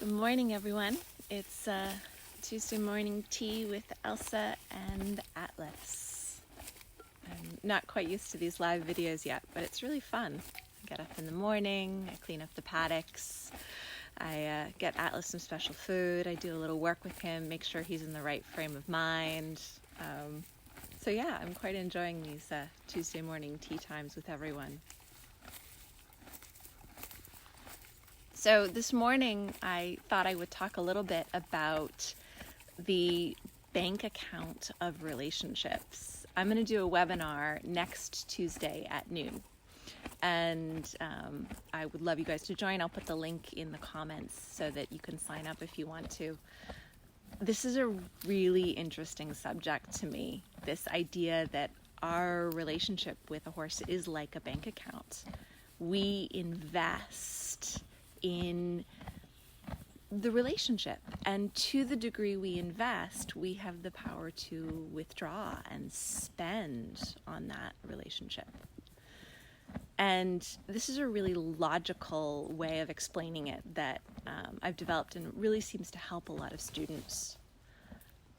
Good morning, everyone. It's Tuesday morning tea with Elsa and Atlas. I'm not quite used to these live videos yet, but it's really fun. I get up in the morning, I clean up the paddocks, I get Atlas some special food, I do a little work with him, make sure he's in the right frame of mind. So yeah, I'm quite enjoying these Tuesday morning tea times with everyone. So this morning I thought I would talk a little bit about the bank account of relationships. I'm going to do a webinar next Tuesday at noon, and I would love you guys to join. I'll put the link in the comments so that you can sign up if you want to. This is a really interesting subject to me, this idea that our relationship with a horse is like a bank account. We invest in the relationship, and to the degree we invest, we have the power to withdraw and spend on that relationship. And this is a really logical way of explaining it that I've developed, and it really seems to help a lot of students.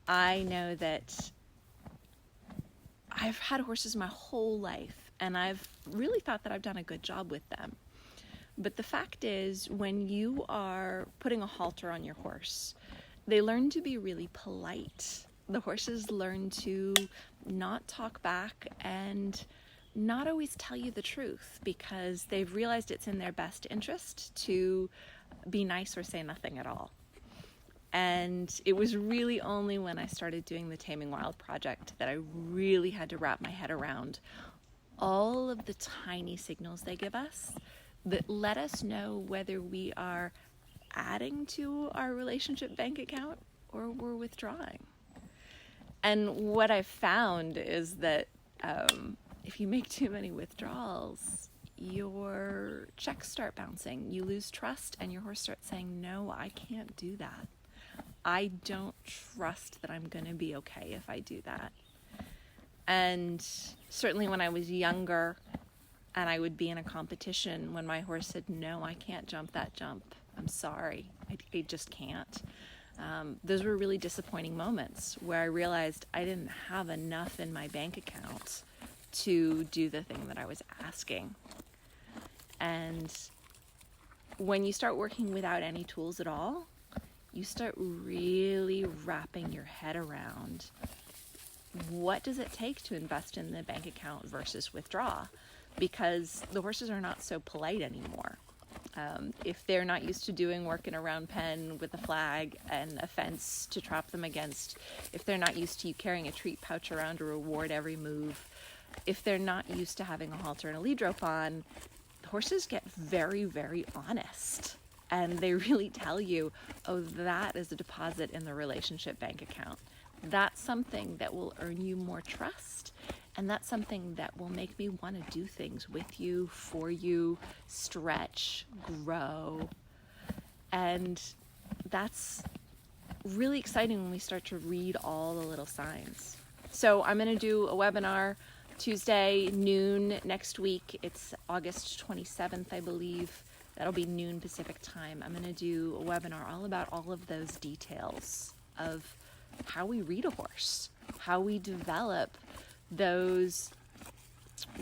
I know that I've had horses my whole life, and I've really thought that I've done a good job with them. But the fact is, when you are putting a halter on your horse, they learn to be really polite. The horses learn to not talk back and not always tell you the truth because they've realized it's in their best interest to be nice or say nothing at all. And it was really only when I started doing the Taming Wild project that I really had to wrap my head around all of the tiny signals they give us that let us know whether we are adding to our relationship bank account or we're withdrawing. And what I've found is that if you make too many withdrawals, your checks start bouncing. You lose trust and your horse starts saying, no, I can't do that. I don't trust that I'm going to be okay if I do that. And certainly when I was younger, and I would be in a competition when my horse said, no, I can't jump that jump. I'm sorry, I just can't. Those were really disappointing moments where I realized I didn't have enough in my bank account to do the thing that I was asking. And when you start working without any tools at all, you start really wrapping your head around what does it take to invest in the bank account versus withdraw? Because the horses are not so polite anymore. If they're not used to doing work in a round pen with a flag and a fence to trap them against, if they're not used to you carrying a treat pouch around to reward every move, if they're not used to having a halter and a lead rope on, the horses get very, very honest. And they really tell you, oh, that is a deposit in the relationship bank account. That's something that will earn you more trust. And that's something that will make me want to do things with you, for you, stretch, grow. And that's really exciting when we start to read all the little signs. So I'm going to do a webinar Tuesday, noon next week. It's August 27th, I believe. That'll be noon Pacific time. I'm going to do a webinar all about all of those details of how we read a horse, how we develop those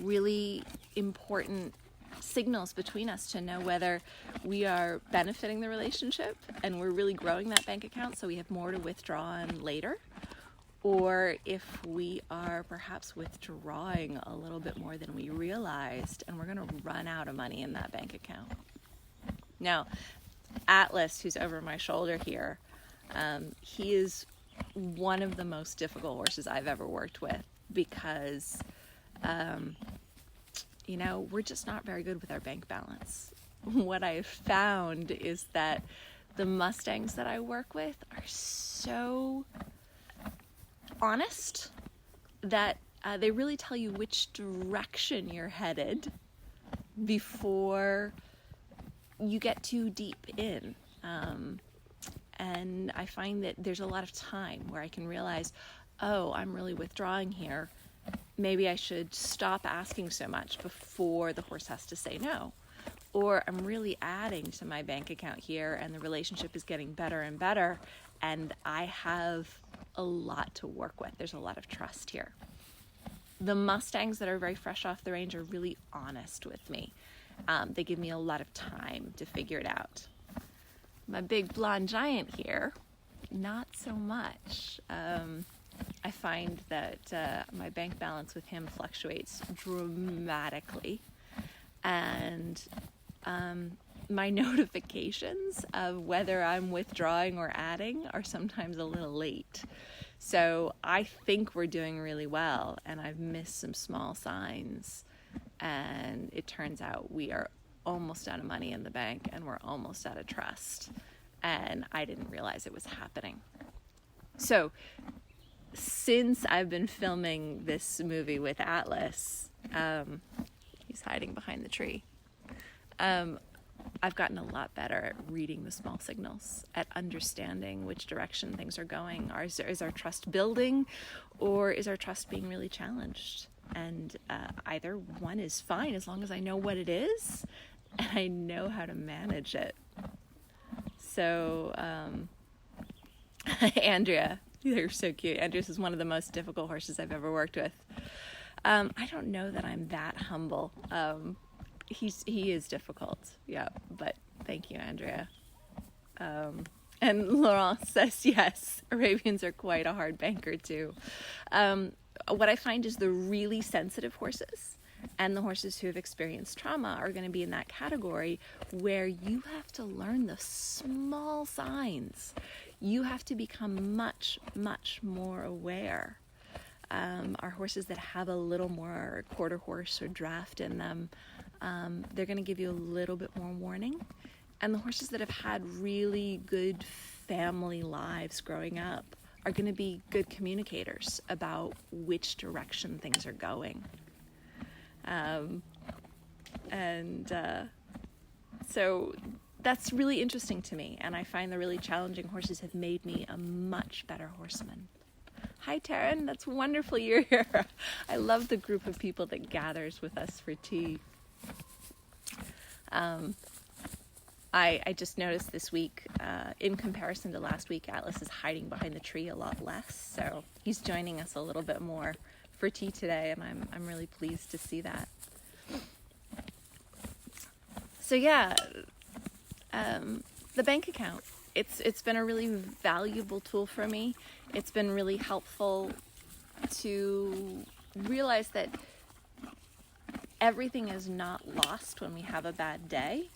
really important signals between us to know whether we are benefiting the relationship and we're really growing that bank account so we have more to withdraw on later, or if we are perhaps withdrawing a little bit more than we realized and we're going to run out of money in that bank account. Now, Atlas, who's over my shoulder here, he is one of the most difficult horses I've ever worked with because, we're just not very good with our bank balance. What I've found is that the Mustangs that I work with are so honest that they really tell you which direction you're headed before you get too deep in. And I find that there's a lot of time where I can realize, oh, I'm really withdrawing here. Maybe I should stop asking so much before the horse has to say no. or I'm really adding to my bank account here and the relationship is getting better and better, and I have a lot to work with. There's a lot of trust here. The Mustangs that are very fresh off the range are really honest with me. They give me a lot of time to figure it out. My big blonde giant here, not so much. I find that my bank balance with him fluctuates dramatically, and my notifications of whether I'm withdrawing or adding are sometimes a little late. So I think we're doing really well, and I've missed some small signs, and it turns out we are almost out of money in the bank and we're almost out of trust, and I didn't realize it was happening. So since I've been filming this movie with Atlas, he's hiding behind the tree, I've gotten a lot better at reading the small signals, at understanding which direction things are going. Is our trust building, or is our trust being really challenged? And either one is fine as long as I know what it is and I know how to manage it. So, Andrea, you're so cute. Andreas is one of the most difficult horses I've ever worked with. I don't know that I'm that humble. He is difficult, yeah, but thank you, Andrea. And Laurent says, yes, Arabians are quite a hard banker too. What I find is the really sensitive horses and the horses who have experienced trauma are going to be in that category where you have to learn the small signs. You have to become much, much more aware. Our horses that have a little more quarter horse or draft in them, they're going to give you a little bit more warning. And the horses that have had really good family lives growing up are going to be good communicators about which direction things are going. So that's really interesting to me, and I find the really challenging horses have made me a much better horseman. Hi, Taryn. That's wonderful you're here. I love the group of people that gathers with us for tea. I just noticed this week, in comparison to last week, Atlas is hiding behind the tree a lot less. So he's joining us a little bit more for tea today, and I'm really pleased to see that. So yeah, the bank account. It's been a really valuable tool for me. It's been really helpful to realize that everything is not lost when we have a bad day.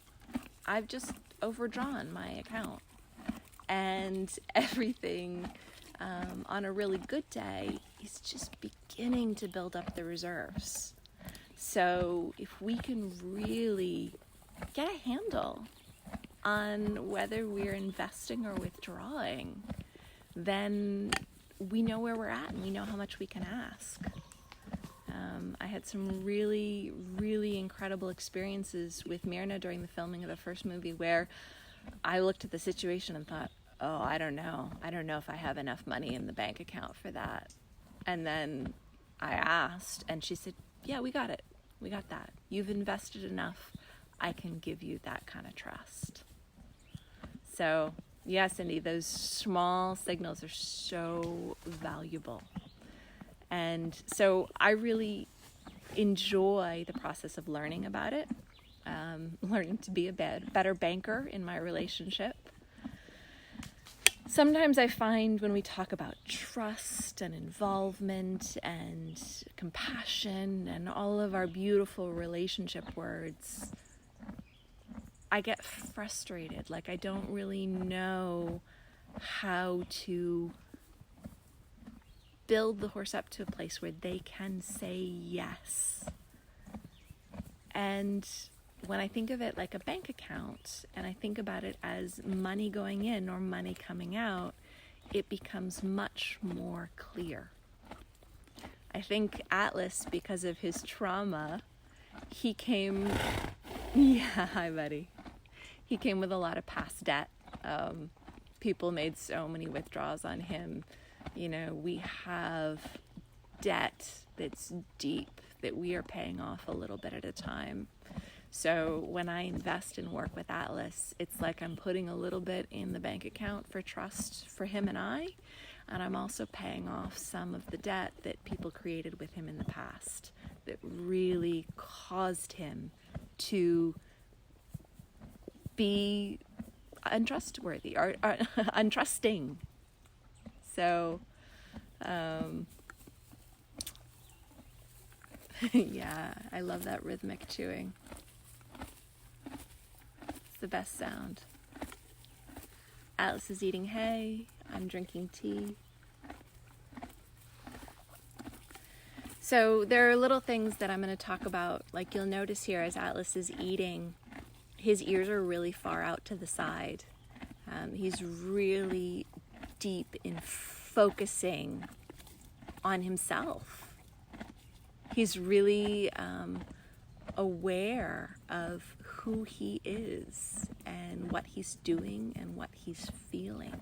I've just overdrawn my account, and everything on a really good day is just beginning to build up the reserves. So if we can really get a handle on whether we're investing or withdrawing, then we know where we're at and we know how much we can ask. I had some really, really incredible experiences with Myrna during the filming of the first movie where I looked at the situation and thought, oh, I don't know if I have enough money in the bank account for that. And then I asked, and she said, yeah, we got it. We got that. You've invested enough. I can give you that kind of trust. So, yeah, Cindy, those small signals are so valuable. And so I really enjoy the process of learning about it, learning to be a better banker in my relationship. Sometimes I find when we talk about trust and involvement and compassion and all of our beautiful relationship words, I get frustrated. Like I don't really know how to build the horse up to a place where they can say yes. And when I think of it like a bank account, and I think about it as money going in or money coming out, it becomes much more clear. I think Atlas, because of his trauma, he came, yeah, hi buddy. He came with a lot of past debt. People made so many withdrawals on him. You know, we have debt that's deep that we are paying off a little bit at a time. So when I invest and work with Atlas, it's like I'm putting a little bit in the bank account for trust for him and I'm also paying off some of the debt that people created with him in the past that really caused him to be untrustworthy or untrusting. So, yeah, I love that rhythmic chewing. It's the best sound. Atlas is eating hay. I'm drinking tea. So there are little things that I'm going to talk about. Like you'll notice here as Atlas is eating, his ears are really far out to the side. He's really deep in focusing on himself. He's really aware of who he is and what he's doing and what he's feeling.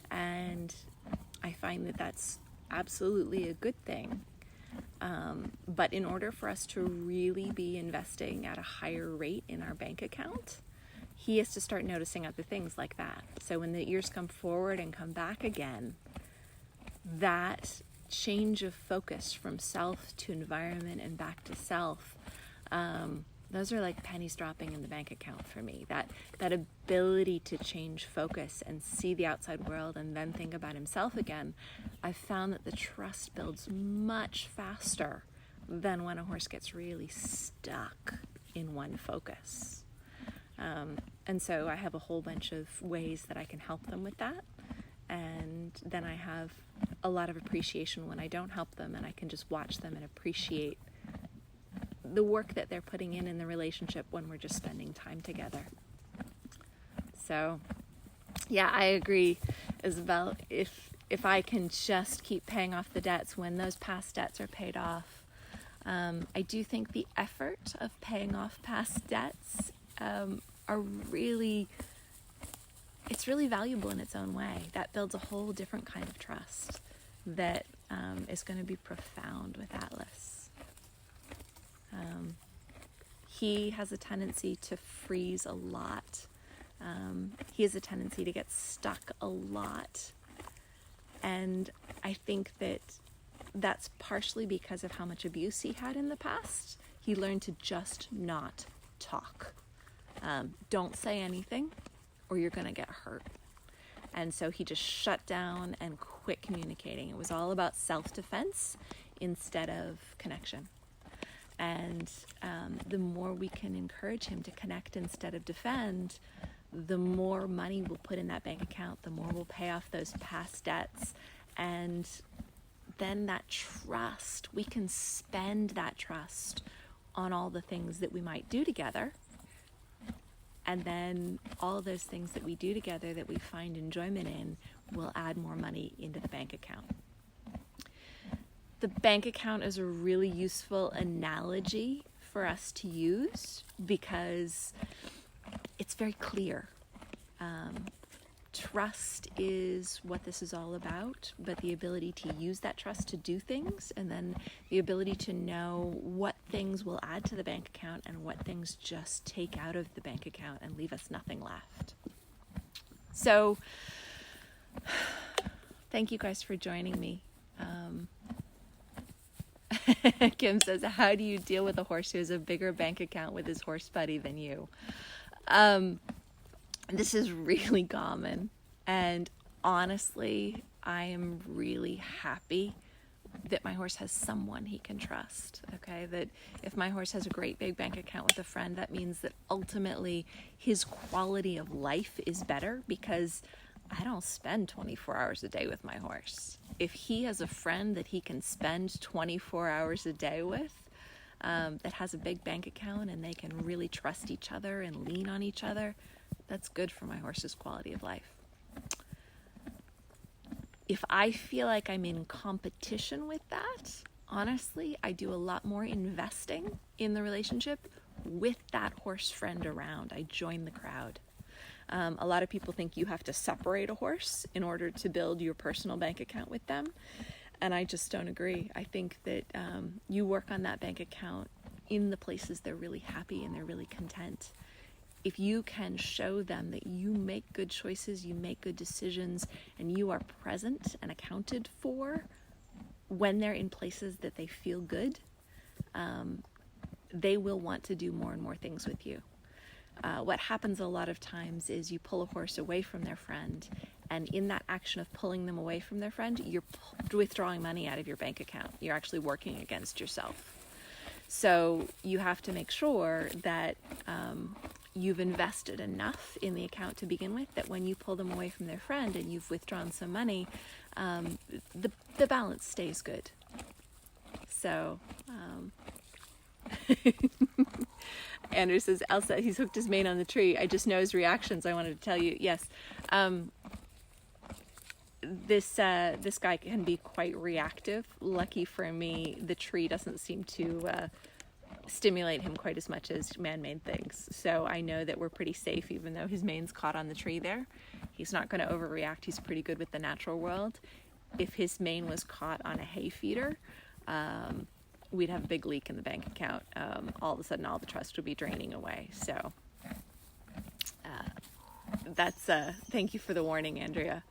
And I find that that's absolutely a good thing. But in order for us to really be investing at a higher rate in our bank account, he has to start noticing other things like that. So when the ears come forward and come back again, that change of focus from self to environment and back to self, those are like pennies dropping in the bank account for me. That ability to change focus and see the outside world and then think about himself again, I've found that the trust builds much faster than when a horse gets really stuck in one focus. And so I have a whole bunch of ways that I can help them with that. And then I have a lot of appreciation when I don't help them, and I can just watch them and appreciate the work that they're putting in the relationship when we're just spending time together. So, yeah, I agree, Isabel. If I can just keep paying off the debts when those past debts are paid off, I do think the effort of paying off past debts it's really valuable in its own way. That builds a whole different kind of trust that is going to be profound with Atlas. He has a tendency to freeze a lot. He has a tendency to get stuck a lot. And I think that that's partially because of how much abuse he had in the past. He learned to just not talk. Don't say anything or you're going to get hurt. And so he just shut down and quit communicating. It was all about self-defense instead of connection. And the more we can encourage him to connect instead of defend, the more money we'll put in that bank account, the more we'll pay off those past debts. And then that trust, we can spend that trust on all the things that we might do together. And then all those things that we do together that we find enjoyment in will add more money into the bank account. The bank account is a really useful analogy for us to use because it's very clear. Trust is what this is all about, but the ability to use that trust to do things, and then the ability to know what things will add to the bank account and what things just take out of the bank account and leave us nothing left. So, thank you guys for joining me. Kim says, how do you deal with a horse who has a bigger bank account with his horse buddy than you? This is really common, and honestly, I am really happy that my horse has someone he can trust, okay? That if my horse has a great big bank account with a friend, that means that ultimately his quality of life is better because I don't spend 24 hours a day with my horse. If he has a friend that he can spend 24 hours a day with, that has a big bank account and they can really trust each other and lean on each other, that's good for my horse's quality of life. If I feel like I'm in competition with that, honestly, I do a lot more investing in the relationship with that horse friend around. I join the crowd. A lot of people think you have to separate a horse in order to build your personal bank account with them, and I just don't agree. I think that you work on that bank account in the places they're really happy and they're really content. If you can show them that you make good choices, you make good decisions, and you are present and accounted for when they're in places that they feel good, they will want to do more and more things with you. What happens a lot of times is you pull a horse away from their friend, and in that action of pulling them away from their friend, you're withdrawing money out of your bank account. You're actually working against yourself. So you have to make sure that you've invested enough in the account to begin with, that when you pull them away from their friend and you've withdrawn some money, the balance stays good. So Andrew says, Elsa, he's hooked his mane on the tree. I just know his reactions. I wanted to tell you. Yes. This guy can be quite reactive. Lucky for me, the tree doesn't seem to stimulate him quite as much as man-made things. So I know that we're pretty safe, even though his mane's caught on the tree there. He's not going to overreact. He's pretty good with the natural world. If his mane was caught on a hay feeder, we'd have a big leak in the bank account. All of a sudden, all the trust would be draining away. So that's thank you for the warning, Andrea.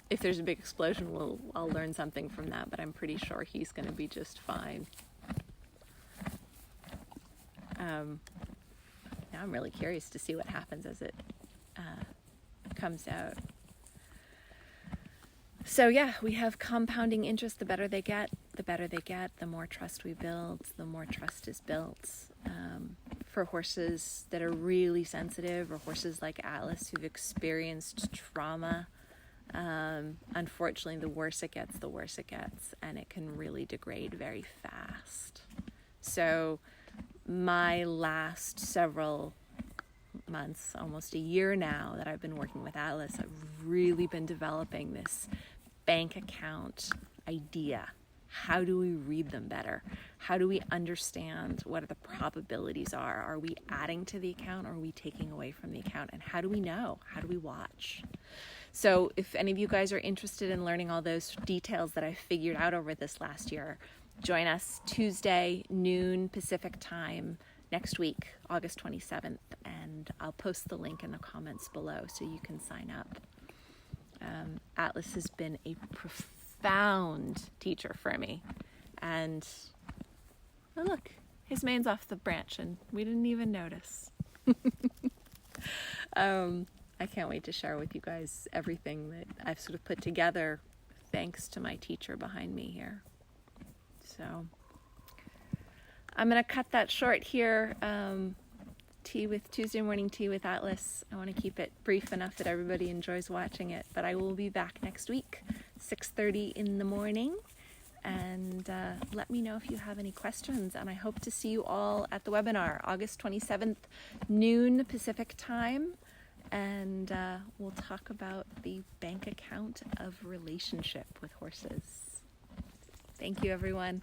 If there's a big explosion, I'll learn something from that, but I'm pretty sure he's going to be just fine. Now I'm really curious to see what happens as it comes out. So yeah, we have compounding interest. The better they get, the more trust we build, the more trust is built. For horses that are really sensitive, or horses like Atlas who've experienced trauma, unfortunately, the worse it gets, and it can really degrade very fast. So my last several months, almost a year now that I've been working with Atlas, I've really been developing this bank account idea. How do we read them better? How do we understand what the probabilities are? Are we adding to the account, or are we taking away from the account? And how do we know? How do we watch? So if any of you guys are interested in learning all those details that I figured out over this last year, join us Tuesday, noon Pacific time, next week, August 27th, and I'll post the link in the comments below so you can sign up. Atlas has been a profound teacher for me, and oh look, his mane's off the branch and we didn't even notice. I can't wait to share with you guys everything that I've sort of put together thanks to my teacher behind me here. So I'm going to cut that short here. Tuesday morning tea with Atlas. I want to keep it brief enough that everybody enjoys watching it, but I will be back next week, 6:30 in the morning. And let me know if you have any questions. And I hope to see you all at the webinar, August 27th, noon Pacific time. And we'll talk about the bank account of relationship with horses. Thank you, everyone.